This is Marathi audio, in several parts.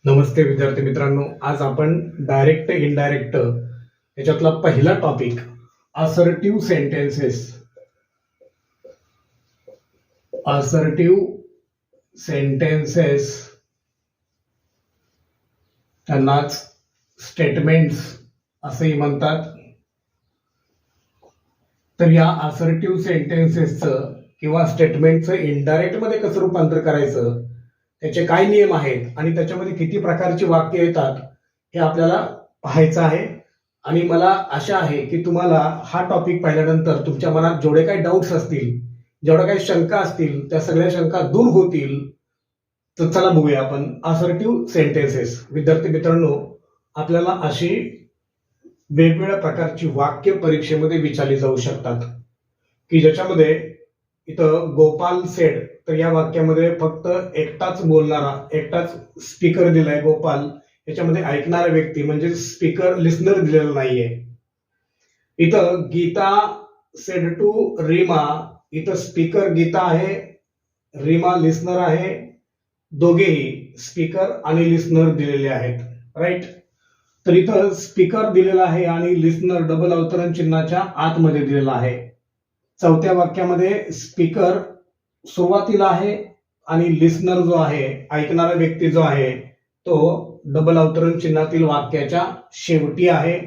नमस्ते विद्यार्थी मित्रांनो, आज आपण डायरेक्ट इनडायरेक्ट याच्यातला पहिला topic assertive sentences. Assertive sentences त्यांनाच स्टेटमेंट्स असेही म्हणतात. तर या असर्टिव्ह सेंटेन्सेसचं किंवा स्टेटमेंटचं इनडायरेक्ट मध्ये कसं रूपांतर करायचं, त्याचे काय नियम आहेत आणि त्याच्यामध्ये किती प्रकारची वाक्य येतात हे आपल्याला पाहायचं आहे. आणि मला आशा आहे की तुम्हाला हा टॉपिक पाहिल्यानंतर तुमच्या मनात जेवढे काही डाऊट्स असतील, जेवढ्या काही शंका असतील, त्या सगळ्या शंका दूर होतील. तर चला बघूया आपण असर्टिव्ह सेंटेन्सेस. विद्यार्थी मित्रांनो, आपल्याला अशी वेगवेगळ्या प्रकारची वाक्य परीक्षेमध्ये विचारली जाऊ शकतात की ज्याच्यामध्ये इथं गोपाल सेड, तर या वाक्यामध्ये फक्त एकटाच बोलणारा, एकटाच स्पीकर दिलाय गोपाल, याच्यामध्ये ऐकणारा व्यक्ती म्हणजे स्पीकर लिस्नर दिलेला नाहीये. इथं गीता सेड टू रीमा, इथं स्पीकर गीता आहे, रीमा लिस्नर आहे. दोघेही स्पीकर आणि लिस्नर दिलेले आहेत, राईट. तर इथं स्पीकर दिलेला आहे आणि लिस्नर डबल अवतरण चिन्हाच्या आतमध्ये दिलेला आहे. चौथ्या वाक्यामध्ये स्पीकर सुरुवातीला आहे आणि लिस्नर जो आहे, ऐकणारा व्यक्ती जो आहे, तो डबल अवतरण चिन्हातील वाक्याच्या शेवटी आहे.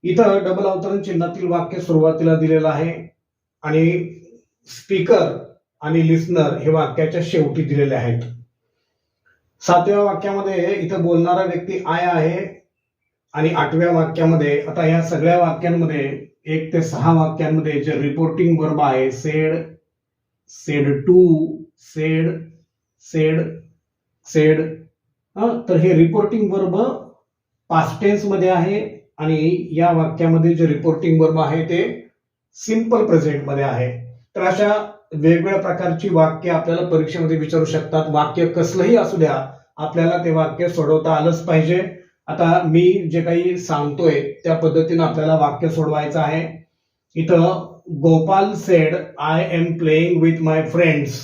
इथं डबल अवतरण चिन्हातील वाक्य सुरुवातीला दिलेलं आहे आणि स्पीकर आणि लिस्नर हे वाक्याच्या शेवटी दिलेले आहेत. सातव्या वाक्यामध्ये इथं बोलणारा व्यक्ती आय आहे आणि आठव्या वाक्यामध्ये, आता या सगळ्या वाक्यांमध्ये 1 ते 6 वाक्यांमध्ये जे रिपोर्टिंग वर्ब आहे, said, said to, said, said, said, तर हे रिपोर्टिंग वर्ब पास्ट टेन्स मध्ये आहे आणि या वाक्यामध्ये जे रिपोर्टिंग वर्ब आहे ते सिंपल प्रेझेंट मध्ये आहे. तर अशा वेगवेगळ्या प्रकारची वाक्य आपल्याला परीक्षेमध्ये विचारू शकतात. वाक्य कसलंही असू द्या, आपल्याला ते वाक्य सोडवता आलंच पाहिजे. आता मी जे काही सांगतोय त्या पद्धतीने आपल्याला वाक्य सोडवायचं आहे. इथं Gopal said I am playing with my friends,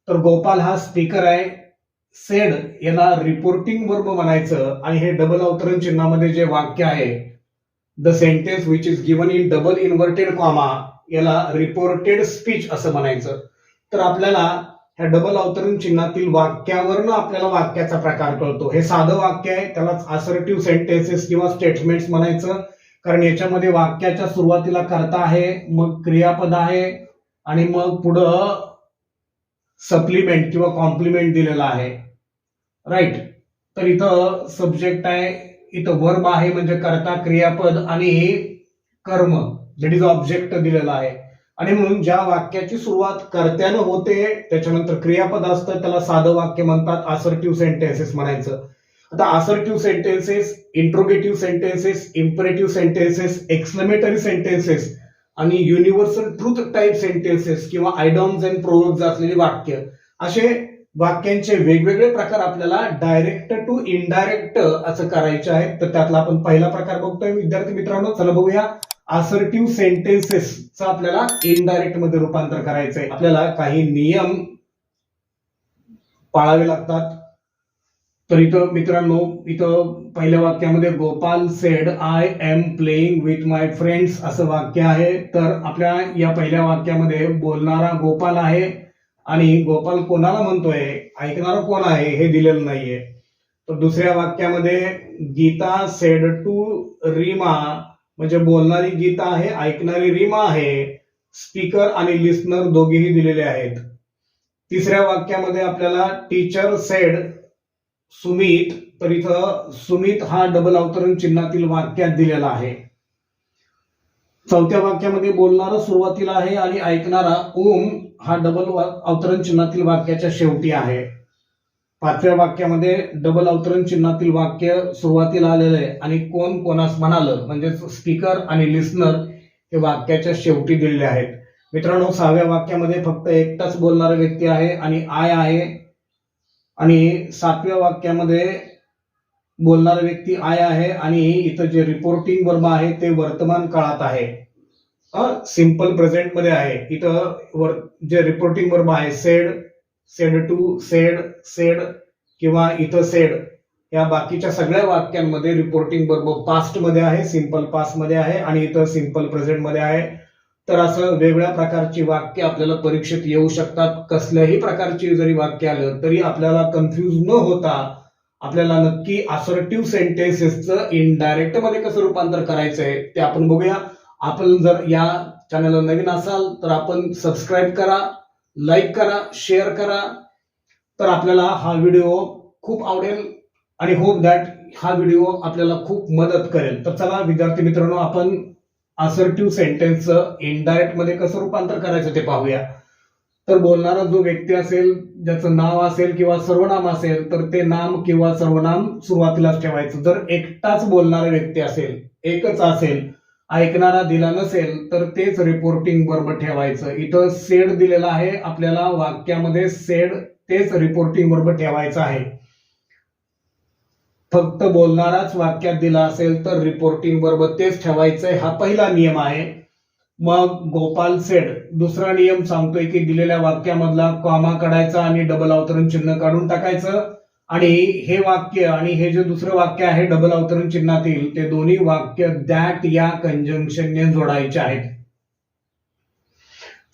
तर गोपाल हा स्पीकर आहे, सेड याला रिपोर्टिंग वर्ब म्हणायचं आणि हे डबल अवतरण चिन्हामध्ये जे वाक्य आहे, the sentence which is given in double inverted comma, याला रिपोर्टेड स्पीच असं म्हणायचं. तर आपल्याला ह्या डबल अवतरण चिन्हातील वाक्यावरनं आपल्याला वाक्याचा प्रकार कळतो. हे साधं वाक्य आहे, त्यालाच असर्टिव्ह सेंटेन्सेस किंवा स्टेटमेंट्स म्हणायचं, कारण याच्यामध्ये वाक्याच्या सुरुवातीला कर्ता आहे, मग क्रियापद आहे आणि मग पुढं सप्लिमेंट किंवा कॉम्प्लिमेंट दिलेला आहे, राईट. तर इथं सब्जेक्ट आहे, इथं वर्ब आहे म्हणजे कर्ता, क्रियापद आणि कर्म दॅट इज ऑब्जेक्ट दिलेला आहे. आणि म्हणून ज्या वाक्याची सुरुवात कर्त्यानं होते त्याच्यानंतर क्रियापद असतं त्याला साधं वाक्य म्हणतात, असर्टिव्ह सेंटेन्सेस म्हणायचं. आता assertive sentences, interrogative sentences, imperative sentences, exclamatory sentences आणि युनिव्हर्सल ट्रुथ टाइप सेंटेन्सेस किंवा आयडॉम्स अँड प्रोवर्ब्स असलेली वाक्य, असे वाक्यांचे वेगवेगळे प्रकार आपल्याला डायरेक्ट टू इनडायरेक्ट असं करायचे आहेत. तर त्यातला आपण पहिला प्रकार बघतोय विद्यार्थी मित्रांनो. चला बघूया. असर्टिव्ह सेंटेन्सेसचं आपल्याला इनडायरेक्ट मध्ये रूपांतर करायचंय. आपल्याला काही नियम पाळावे लागतात. तर इथं मित्रांनो, इथं पहिल्या वाक्यामध्ये Gopal said I am playing with my friends असं वाक्य आहे. तर आपल्या या पहिल्या वाक्यामध्ये बोलणारा गोपाल आहे आणि गोपाल कोणाला म्हणतोय, ऐकणारा कोण आहे हे दिलेलं नाहीये. तर दुसऱ्या वाक्यामध्ये गीता सेड टू रीमा, म्हणजे बोलणारी गीता आहे, ऐकणारी रीमा आहे, स्पीकर आणि लिस्नर दोघेही दिलेले आहेत. तिसऱ्या वाक्यामध्ये आपल्याला टीचर सेड सुमित, तर इथं सुमित हा डबल अवतरण चिन्हातील वाक्यात दिलेला आहे. चौथ्या वाक्यामध्ये बोलणारा सुरुवातीला आहे आणि ऐकणारा हा डबल अवतरण चिन्हातील वाक्याच्या शेवटी आहे. पाचव्या वाक्यामध्ये डबल अवतरण चिन्हातील वाक्य सुरुवातीला आलेलं आहे आणि कोण कोणास म्हणालं म्हणजे स्पीकर आणि लिस्नर हे वाक्याच्या शेवटी दिलेले आहेत. मित्रांनो, सहाव्या वाक्यामध्ये फक्त एकटाच बोलणारा व्यक्ती आहे आणि आय आहे आणि सातव्या वाक्यामध्ये बोलणारा व्यक्ती आय आहे आणि इथं जे रिपोर्टिंग वर्ब आहे ते वर्तमान काळात आहे, सिंपल प्रेझेंट मध्ये आहे. इथं जे रिपोर्टिंग वर्ब आहे said, said to, said, said किंवा इथं सेड, या बाकीच्या सगळ्या वाक्यांमध्ये रिपोर्टिंग बरोबर पास्ट मध्ये आहे, सिंपल पास्ट मध्ये आहे आणि इथं सिंपल प्रेझेंट मध्ये आहे. तर असं वेगवेगळ्या प्रकारची वाक्य आपल्याला परीक्षेत येऊ शकतात. कसल्याही प्रकारची जरी वाक्य आलं तरी आपल्याला कन्फ्यूज न होता आपल्याला नक्की असर्टिव्ह सेंटेन्सेसचं इनडायरेक्ट मध्ये कसं रूपांतर करायचंय ते आपण बघूया. आपण जर या चॅनलला नवीन असाल तर आपण सबस्क्राईब करा, लाईक करा, शेअर करा. तर आपल्याला हा व्हिडिओ खूप आवडेल आणि होप दॅट हा व्हिडिओ आपल्याला खूप मदत करेल. तर चला विद्यार्थी मित्रांनो, आपण असर्टिव्ह सेंटेन्सचं इनडायरेक्ट मध्ये कसं रूपांतर करायचं ते पाहूया. तर बोलणारा जो व्यक्ती असेल, ज्याचं नाव असेल किंवा सर्वनाम असेल, तर ते नाम किंवा सर्वनाम सुरुवातीलाच ठेवायचं. जर एकटाच बोलणारा व्यक्ती असेल, एकच असेल, ऐकणारा दिला नसेल तर तेच रिपोर्टिंग बरोबर ठेवायचं. इथं सेड दिलेला आहे आपल्याला वाक्यामध्ये, सेड तेच रिपोर्टिंग बरोबर ठेवायचं आहे. फक्त बोलणाराच वाक्यात दिला असेल तर रिपोर्टिंग बरोबर तेच ठेवायचंय. हा पहिला नियम आहे. मग गोपाल सेड, दुसरा नियम सांगतोय की दिलेल्या वाक्यामधला कॉमा काढायचा आणि डबल अवतरण चिन्ह काढून टाकायचं. आणि हे वाक्य आणि हे जे दुसरं वाक्य आहे डबल अवतरण चिन्हातील, ते दोन्ही वाक्य दॅट या कंजंक्शनने जोडायचे आहेत.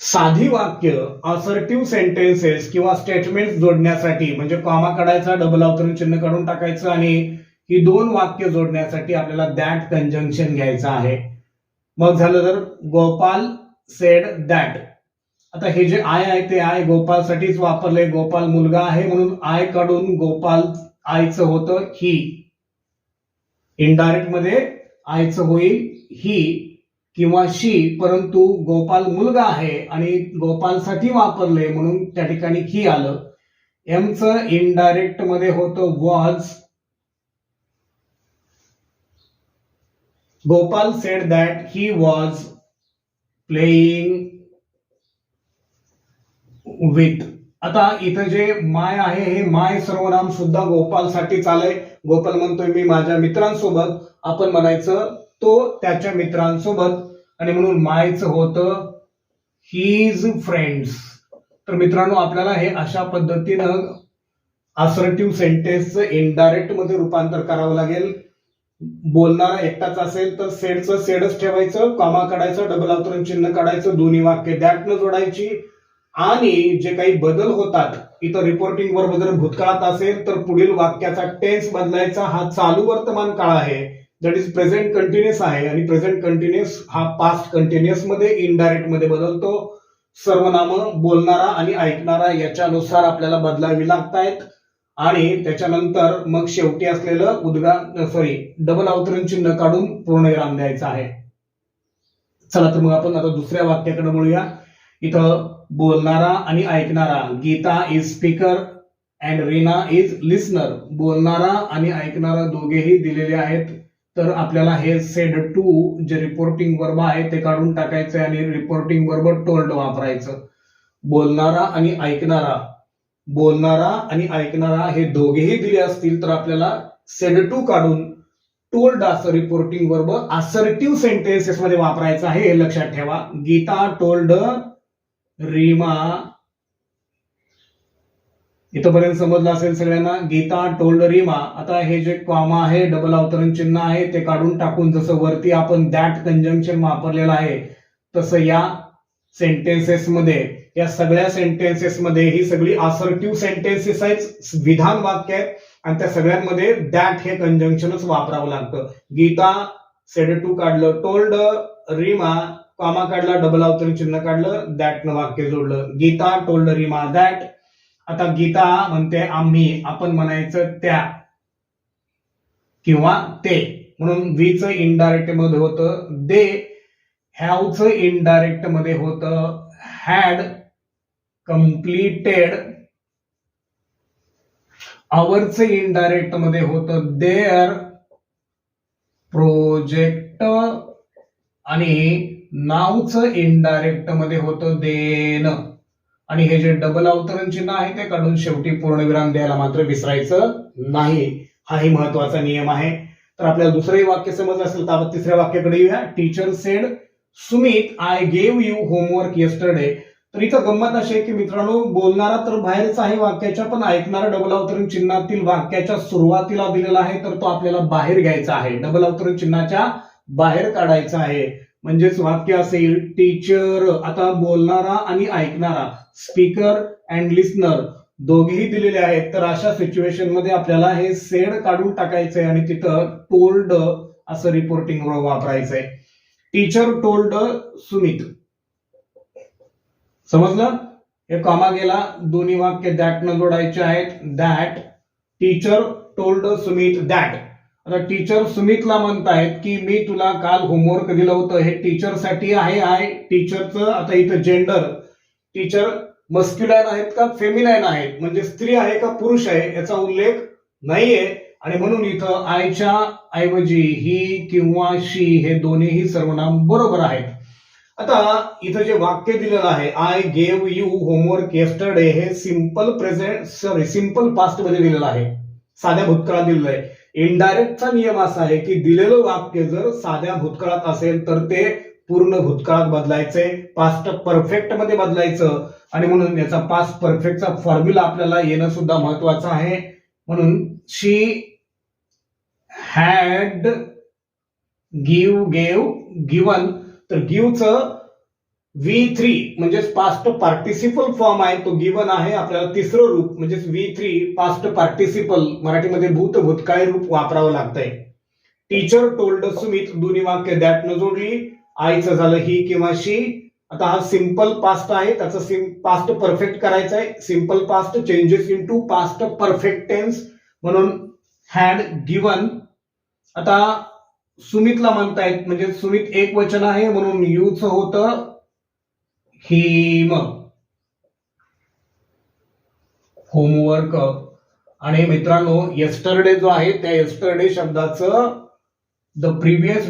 साधी वाक्य असर्टिव्ह सेंटेन्सेस किंवा स्टेटमेंट जोडण्यासाठी म्हणजे कॉमा काढायचा, डबल अवतरण चिन्ह काढून टाकायचं आणि ही दोन वाक्य जोडण्यासाठी आपल्याला दॅट कंजंक्शन घ्यायचं आहे. मग झालं तर गोपाल सेड दॅट. आता हे जे आय आहे ते आय गोपालसाठीच वापरले. गोपाल मुलगा आहे म्हणून आय काढून गोपाल आयचं होतं ही. इनडायरेक्ट मध्ये आयचं होईल ही किंवा शी, परंतु गोपाल मुलगा आहे आणि गोपालसाठी वापरले म्हणून त्या ठिकाणी ही आलं. एमचं इनडायरेक्ट मध्ये होतं was. Gopal sed that he was playing with. आता इथं जे माय आहे हे माय सर्वनाम सुद्धा गोपालसाठी चालय. गोपाल म्हणतोय मी माझ्या मित्रांसोबत, आपण म्हणायचं तो त्याच्या मित्रांसोबत, आणि म्हणून मायचं होतं हीज फ्रेंड्स. तर मित्रांनो, आपल्याला हे अशा पद्धतीनं असर्टिव्ह सेंटेन्सचं इनडायरेक्ट मध्ये रूपांतर करावं लागेल. बोलणारा एकटाच असेल तर सेडचं सेडच ठेवायचं, कॉमा काढायचं, डबल अवतरण चिन्ह काढायचं, दोन्ही वाक्य दॅट न जोडायची. आणि जे काही बदल होतात, इथं रिपोर्टिंग बरोबर जर भूतकाळात असेल तर पुढील वाक्याचा टेन्स बदलायचा. हा चालू वर्तमान काळ आहे, दॅट इज प्रेझेंट कंटिन्युअस आहे आणि प्रेझेंट कंटिन्युअस हा पास्ट कंटिन्युअस मध्ये इनडायरेक्ट मध्ये बदलतो. सर्वनाम बोलणारा आणि ऐकणारा याच्यानुसार आपल्याला बदलावी लागतायत. आणि त्याच्यानंतर मग शेवटी असलेलं डबल अवतरण चिन्ह काढून पूर्णविराम द्यायचा आहे. चला तर मग आपण आता दुसऱ्या वाक्याकडे वळूया. इथं बोलणारा आणि ऐकणारा, Geeta is speaker and Reena is listener. बोलणारा आणि ऐकणारा दोघेही दिलेले आहेत. तर आपल्याला हे सेड टू जे रिपोर्टिंग वर्ब आहे ते काढून टाकायचं आणि रिपोर्टिंग वर्ब टोल्ड वापरायचं. बोलणारा आणि ऐकणारा हे दोघेही दिले असतील तर आपल्याला सेड टू काढून टोल्ड असं रिपोर्टिंग वर्ब असर्टिव्ह सेंटेन्सेस मध्ये वापरायचं आहे, हे लक्षात ठेवा. गीता टोल्ड रीमा. इथपर्यंत समजलं असेल सगळ्यांना. गीता टोल्ड रीमा. आता हे जे कॉमा आहे, डबल अवतरण चिन्ह आहे ते काढून टाकून जसं वरती आपण दॅट कंजंक्शन वापरलेलं आहे तसं या सेंटेन्सेस मध्ये, या सगळ्या सेंटेन्सेस मध्ये ही सगळी असर्टिव्ह सेंटेन्सेस आहेत, विधान वाक्य आहेत आणि त्या सगळ्यांमध्ये दॅट हे कंजंक्शनच वापरावं लागतं. गीता सेड टू काढलं, टोल्ड रीमा कॉमा काढला, डबल अवतरण चिन्ह काढलं, दॅट न वाक्य जोडलं. Geeta told Reema that. आता गीता म्हणते आम्ही, आपण म्हणायचं त्या किंवा ते, म्हणून वीचं इनडायरेक्ट मध्ये होतं दे. हॅवचं इनडायरेक्ट मध्ये होतं हॅड कंप्लीटेड. आवरचं इनडायरेक्ट मध्ये होतं देअर प्रोजेक्ट. आणि नावचं इनडायरेक्ट मध्ये होतं देन. आणि हे जे डबल अवतरण चिन्ह आहे ते काढून शेवटी पूर्णविराम द्यायला मात्र विसरायचं नाही. हाही महत्वाचा नियम आहे. तर आपल्याला दुसरंही वाक्य समजलं असेल तर आपण तिसऱ्या वाक्याकडे येऊया. Teacher sed Sumit I gave you homework yesterday. तर इथं गंमत अशी आहे की मित्रांनो, बोलणारा तर बाहेरच आहे वाक्याच्या, पण ऐकणारा डबल अवतरण चिन्हातील वाक्याच्या सुरुवातीला दिलेला आहे, तर तो आपल्याला बाहेर घ्यायचा आहे, डबल अवतरण चिन्हाच्या बाहेर काढायचा आहे. म्हणजेच वाक्य असेल टीचर, आता बोलणारा आणि ऐकणारा, स्पीकर अँड लिस्नर दोघेही दिलेले आहेत, तर अशा सिच्युएशन मध्ये आपल्याला हे सेड काढून टाकायचंय आणि तिथं टोल्ड असं रिपोर्टिंग वापरायचंय. टीचर टोल्ड सुमित, समजलं? हे कॉमा गेला, दोन्ही वाक्य दॅट न जोडायचे आहेत. That teacher told Sumit that. आता टीचर सुमितला म्हणतायत की मी तुला काल होमवर्क दिलं होतं. हे टीचर साठी आहे टीचरचं. आता इथं जेंडर, टीचर मस्क्युलाइन आहेत का फेमिनाइन आहेत, म्हणजे स्त्री आहे का पुरुष आहे याचा उल्लेख नाहीये, आणि म्हणून इथं आयच्या ऐवजी ही किंवा शी हे दोन्हीही सर्वनाम बरोबर आहेत. आता इथं जे वाक्य दिलेलं आहे, I gave you homework yesterday, हे सिंपल पास्ट मध्ये दिलेलं आहे, साध्या भूतकाळात दिलेलं आहे. इनडायरेक्टचा नियम असा आहे की दिलेलं वाक्य जर साध्या भूतकाळात असेल तर ते पूर्ण भूतकाळात बदलायचे, पास्ट परफेक्ट मध्ये बदलायचं, आणि म्हणून याचा पास्ट परफेक्टचा फॉर्म्युला आपल्याला येणं सुद्धा महत्वाचं आहे. म्हणून शी हॅड गिव्ह गेव गिवन, तर गिव्हचं V3 म्हणजे पास्ट पार्टिसिपल फॉर्म आहे, तो गिवन आहे. आपल्याला तिसरं रूप म्हणजे V3 पास्ट पार्टिसिपल, मराठीमध्ये भूतकाळी रूप वापरावं लागतंय. टीचर टोल्ड सुमित, दोन्ही वाक्य दॅट न जोडली, आईचं झालं ही किंवा शी. आता हा सिंपल पास्ट आहे, त्याचं पास्ट परफेक्ट करायचं आहे. Simple past changes into past perfect tense, म्हणून हॅड गिवन. आता सुमितला म्हणतायत, म्हणजे सुमित एक वचन आहे म्हणून यूच होतं हिम, होमवर्क. आणि मित्रांनो, येस्टरडे जो आहे त्या येस्टरडे शब्दाचं द प्रिव्हियस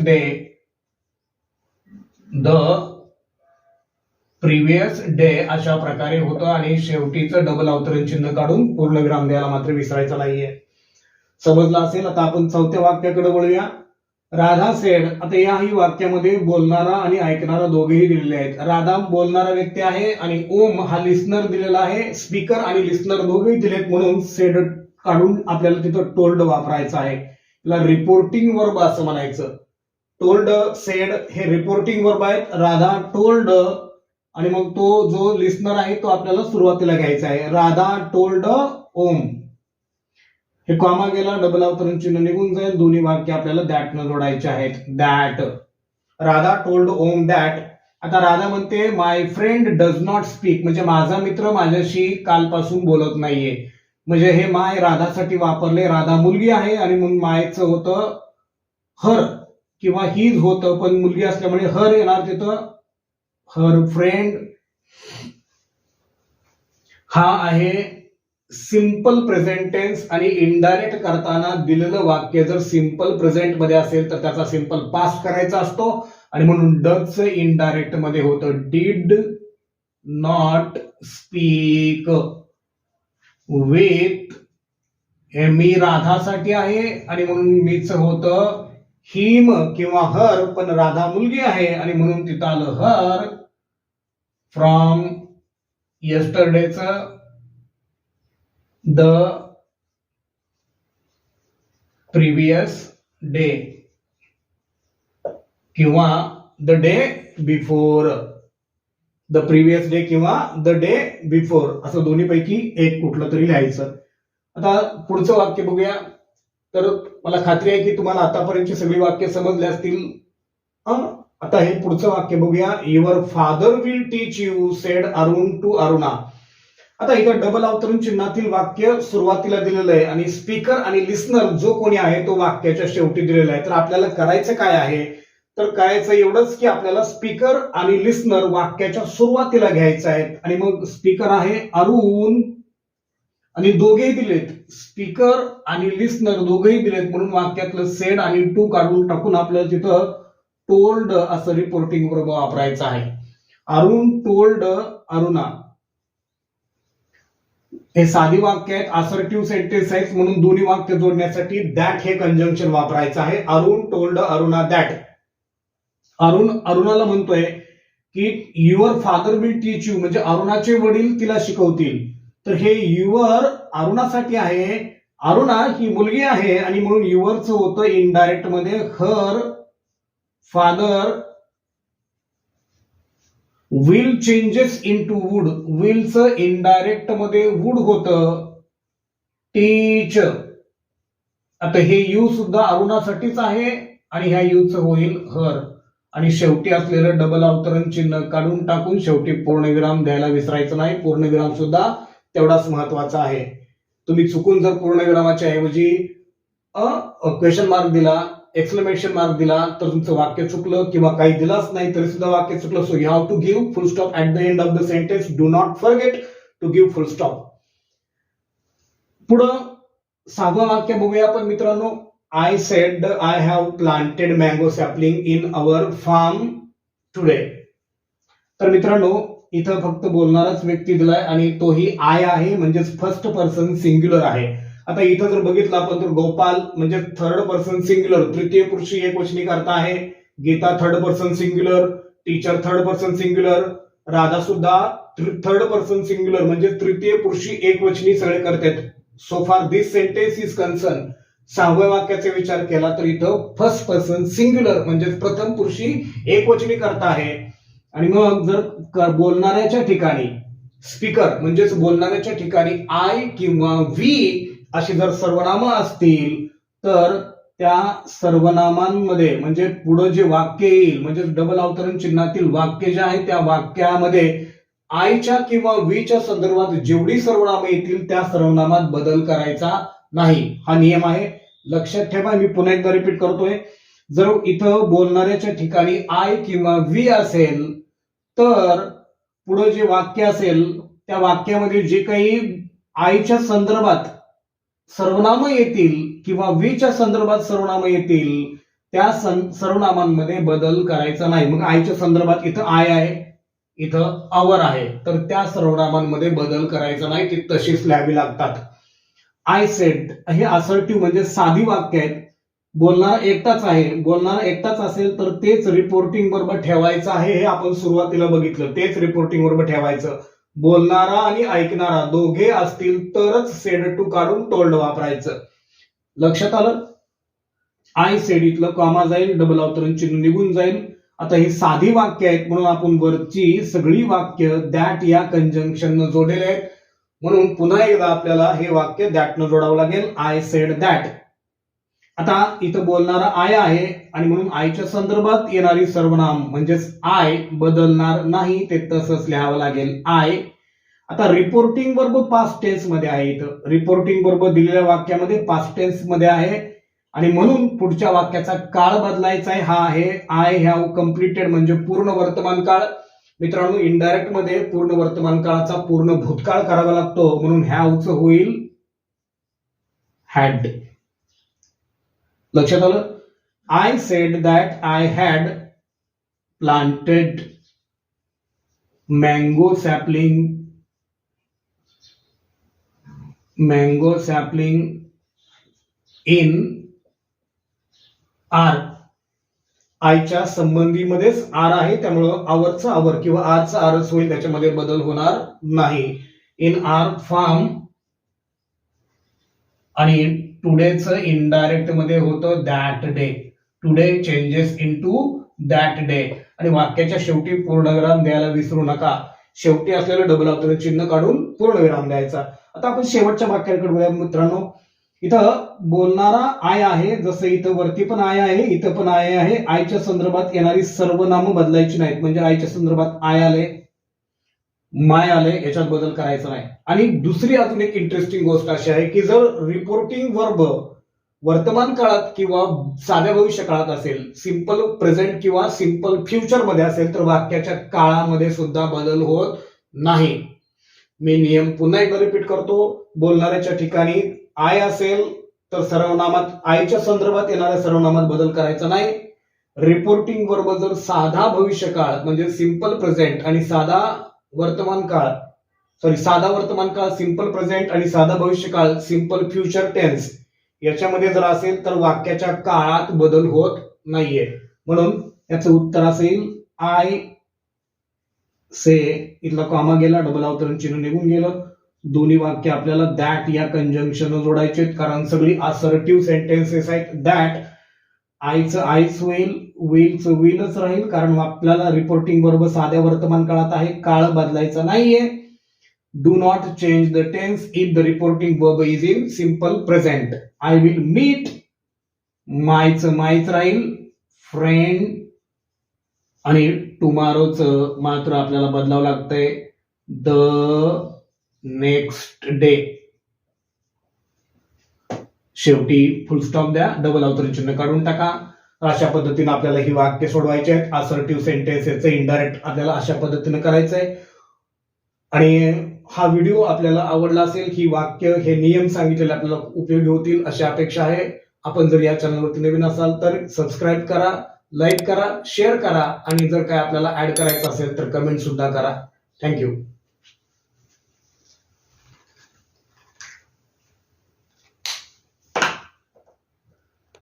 डे अशा प्रकारे होतं, आणि शेवटीचं डबल अवतरण चिन्ह काढून पूर्णविराम द्यायला मात्र विसरायचं नाहीये. समजलं असेल. आता आपण चौथ्या वाक्याकडे वळूया. राधा सेड, आता याही वाक्यामध्ये बोलणारा आणि ऐकणारा दोघेही दिलेले आहेत. राधा बोलणारा व्यक्ती आहे आणि ओम हा लिस्नर दिलेला आहे. स्पीकर आणि लिस्नर दोघेही दिलेत, म्हणून सेड काढून आपल्याला तिथं टोल्ड वापरायचं आहे. त्याला रिपोर्टिंग वर्ब असं म्हणायचं. टोल्ड सेड हे रिपोर्टिंग वर्ब आहेत. राधा टोल्ड, आणि मग तो जो लिस्नर आहे तो आपल्याला सुरुवातीला घ्यायचा आहे. राधा टोल्ड ओम, हे कॉमा गेला, डबल अवतरण चिन्ह निघून जाईल. दोन्ही वाक्य आपल्याला दॅट न जोडायचे आहेत. That, Radha told Om that. आता राधा म्हणते my friend does not speak, म्हणजे माझा मित्र माझ्याशी कालपासून बोलत नाहीये. म्हणजे हे माय राधासाठी वापरले. राधा मुलगी आहे आणि म्हणून मायचं होतं हर किंवा हीज होतं, पण मुलगी असल्यामुळे हर येणार तिथं. हर फ्रेंड हा आहे सिंपल प्रेझेंट टेन्स, आणि इनडायरेक्ट करताना दिलेलं वाक्य जर सिंपल प्रेझेंट मध्ये असेल तर त्याचा सिंपल पास्ट करायचा असतो, आणि म्हणून डजचं इनडायरेक्ट मध्ये होतं डिड नॉट स्पीक विथ. हे मी राधासाठी आहे आणि म्हणून मीच होतं हिम किंवा हर, पण राधा मुलगी आहे आणि म्हणून तिथं आलं हर. फ्रॉम येस्टरडेचं द प्रिव्हियस डे किंवा the day before. The previous day किंवा द डे बिफोर असं दोन्हीपैकी एक कुठलं तरी लिहायचं. आता पुढचं वाक्य बघूया. तर मला खात्री आहे की तुम्हाला आतापर्यंतची सगळी वाक्य समजली असतील. आता हे पुढचं वाक्य बघूया. Your father will teach you said Arun to Aruna. आता इथं डबल अवतरण चिन्हातील वाक्य सुरुवातीला दिलेलं आहे आणि स्पीकर आणि लिस्नर जो कोणी आहे तो वाक्याच्या शेवटी दिलेला आहे. तर आपल्याला करायचं काय आहे, तर करायचं एवढंच की आपल्याला स्पीकर आणि लिस्नर वाक्याच्या सुरुवातीला घ्यायचं आहे, आणि मग स्पीकर आहे अरुण आणि दोघेही दिलेत, स्पीकर आणि लिस्नर दोघेही दिलेत, म्हणून वाक्यातलं सेड आणि टू काढून टाकून आपल्याला तिथं टोल्ड असं रिपोर्टिंग वर्ब वापरायचं आहे. अरुण टोल्ड अरुणा. हे साधी वाक्य आहेत, असर्टिव्ह सेंटेन्स आहेत, म्हणून दोन्ही वाक्य जोडण्यासाठी दॅट हे कंजंक्शन वापरायचं आहे. Arun told Aruna that. अरुण अरुणाला म्हणतोय की your father will teach you, म्हणजे अरुणाचे वडील तिला शिकवतील. तर हे युअर अरुणासाठी आहे. अरुणा ही मुलगी आहे आणि म्हणून युअरचं होतं इनडायरेक्ट मध्ये her father will changes in to would. विलचं इनडायरेक्ट मध्ये वुड होतं टीच. आता हे यू सुद्धा अरुणासाठीच आहे आणि ह्या यूचं होईल हर. आणि शेवटी असलेलं डबल अवतरण चिन्ह काढून टाकून शेवटी पूर्णविराम द्यायला विसरायचं नाही. पूर्णविराम सुद्धा तेवढाच महत्वाचा आहे. तुम्ही चुकून जर पूर्णविरामाच्या ऐवजी क्वेश्चन मार्क दिला, एक्सक्लेमेशन मार्क दिला तर तुमचं वाक्य चुकलं, किंवा काही दिलाच नाही तरी सुद्धा वाक्य चुकलं. So you have to give full stop at the end of the sentence. Do not forget to give full stop. पुढं 6वं वाक्य बघूया आपण मित्रांनो. I said I have planted mango sapling in our farm today. तर मित्रांनो इथं फक्त बोलणाराच व्यक्ती दिलाय आणि तोही आय आहे, म्हणजेच फर्स्ट पर्सन सिंग्युलर आहे. आता इथं जर बघितलं आपण तर गोपाल म्हणजे थर्ड पर्सन सिंग्युलर, तृतीय पुरुषी एकवचनी करता आहे. Geeta third person singular, teacher third person singular, Radha सुद्धा थर्ड पर्सन सिंग्युलर म्हणजे तृतीय पुरुषी एकवचनी सगळे करतात. So far this sentence is concern. 6व्या वाक्याचा विचार केला तर इथं फर्स्ट पर्सन सिंग्युलर म्हणजे प्रथम पुरुषी एकवचनी करता आहे. आणि मग जर बोलणाऱ्याच्या ठिकाणी स्पीकर म्हणजेच बोलणाऱ्याच्या ठिकाणी आय किंवा व्ही अशी जर सर्वनामं असतील तर त्या सर्वनामांमध्ये म्हणजे पुढे जे वाक्य येईल म्हणजे डबल अवतरण चिन्हातील वाक्य जे आहे त्या वाक्यामध्ये आयच्या किंवा व्हीच्या संदर्भात जेवढी सर्वनामं येतील त्या सर्वनामात बदल करायचा नाही. हा नियम आहे, लक्षात ठेवा. मी पुन्हा एकदा रिपीट करतोय. जर इथं बोलणाऱ्याच्या ठिकाणी आय किंवा व्ही असेल तर पुढे जे वाक्य असेल त्या वाक्यामध्ये जे काही आयच्या संदर्भात सर्वनामं येतील किंवा व्हीच्या संदर्भात सर्वनामं येतील त्या सर्वनामांमध्ये बदल करायचा नाही. मग आयच्या संदर्भात इथं आय आहे, इथं अवर आहे, तर त्या सर्वनामांमध्ये बदल करायचा नाही, ती तशीच लिहावी लागतात. आय सेड हे असर्टिव्ह म्हणजे साधी वाक्य आहेत. बोलणारा एकटाच आहे. बोलणारा एकटाच असेल तर तेच रिपोर्टिंग बरोबर ठेवायचं आहे. हे आपण सुरुवातीला बघितलं, तेच रिपोर्टिंग बरोबर ठेवायचं. बोलणारा आणि ऐकणारा दोघे असतील तरच सेड टू काढून टोल्ड वापरायचं. लक्षात आलं. आय सेड इथलं कॉमा जाईल, डबल अवतरण चिन्ह निघून जाईल. आता ही साधी वाक्य आहेत म्हणून आपण वरची सगळी वाक्य दॅट या कंजंक्शन न जोडलेले आहेत. म्हणून पुन्हा एकदा आपल्याला हे वाक्य दॅट न जोडावं लागेल. I said that. आता इथं बोलणारा आय आहे आणि म्हणून आयच्या संदर्भात येणारी सर्वनाम म्हणजेच आय बदलणार नाही, ते तसंच लिहावं लागेल आय. आता रिपोर्टिंग वर्ब पास्ट टेन्स मध्ये आहे. इथं रिपोर्टिंग वर्ब दिलेल्या वाक्यामध्ये पास्ट टेन्स मध्ये आहे आणि म्हणून पुढच्या वाक्याचा काळ बदलायचा आहे. हा आहे आय हॅव कम्प्लिटेड म्हणजे पूर्ण वर्तमान काळ. मित्रांनो इनडायरेक्ट मध्ये पूर्ण वर्तमान काळाचा पूर्ण भूतकाळ करावा लागतो म्हणून हॅवचं होईल हॅड. लक्षात आलं. I said that I had planted mango sapling in R. आयच्या संबंधीमध्येच आर आहे त्यामुळं आवरचं आवर किंवा आरचं आरच होईल, त्याच्यामध्ये बदल होणार नाही. इन आर फार्म आणि टुडेचं इनडायरेक्ट मध्ये होतं that day. Today changes in to that day. आणि वाक्याच्या शेवटी पूर्णविराम द्यायला विसरू नका. शेवटी असलेलं डबल अवतरण चिन्ह काढून पूर्णविराम द्यायचा. आता आपण शेवटच्या वाक्याकडे बघूया मित्रांनो. इथं बोलणारा आय आहे, जसं इथं वरती पण आय आहे, इथं पण आय आहे. आयच्या संदर्भात येणारी सर्व नामं बदलायची नाहीत. म्हणजे आयच्या संदर्भात आय आले, माय आले, याच्यात बदल करायचा नाही. आणि दुसरी अजून एक इंटरेस्टिंग गोष्ट अशी आहे की जर रिपोर्टिंग वर्ब वर्तमान काळात किंवा साध्या भविष्य काळात असेल, सिंपल प्रेझेंट किंवा सिंपल फ्युचर मध्ये असेल तर वाक्याच्या काळामध्ये सुद्धा बदल होत नाही. मी नियम पुन्हा एकदा रिपीट करतो. बोलणाऱ्याच्या ठिकाणी आय असेल तर सर्वनामात आयच्या संदर्भात येणाऱ्या सर्वनामात बदल करायचा नाही. रिपोर्टिंग वर्ब जर साधा भविष्यकाळ म्हणजे सिंपल प्रेझेंट आणि साधा वर्तमान काळ सिंपल प्रेझेंट आणि साधा भविष्यकाळ सिंपल फ्युचर टेन्स याच्यामध्ये जर असेल तर वाक्याच्या काळात बदल होत नाहीये. म्हणून याचं उत्तर असेल आय से इथला कॉमा गेला, डबल अवतरण चिन्ह निघून गेलं. दोन्ही वाक्य आपल्याला दॅट या कंजंक्शन जोडायचे कारण सगळी असर्टिव्ह सेंटेन्सेस आहेत. दॅट आयचं आयच होईल, विलचं विलच राहील कारण आपल्याला रिपोर्टिंग बरोबर साध्या वर्तमान काळात आहे, काळ बदलायचा नाहीये. Do not change the tense if the reporting verb is in simple present. I will meet, मायचं मायच राहील, फ्रेंड. आणि टुमारोच मात्र आपल्याला बदलावं लागतंय द नेक्स्ट डे. शेवटी फुल स्टॉप द्या, डबल अवतरण चिन्ह काढून टाका. अशा पद्धतीने आपल्याला ही वाक्य सोडवायची आहेत. असर्टिव्ह सेंटेन्सेसचं इनडायरेक्ट आपल्याला अशा पद्धतीने करायचंय. आणि हा व्हिडिओ आपल्याला आवडला असेल, ही वाक्य हे नियम सांगितलेले आपल्याला उपयोगी होतील अशी अपेक्षा आहे. आपण जर या चॅनलवरती नवीन असाल तर सबस्क्राईब करा, लाईक करा, शेअर करा आणि जर काय आपल्याला ऍड करायचं असेल तर कमेंट सुद्धा करा. थँक्यू.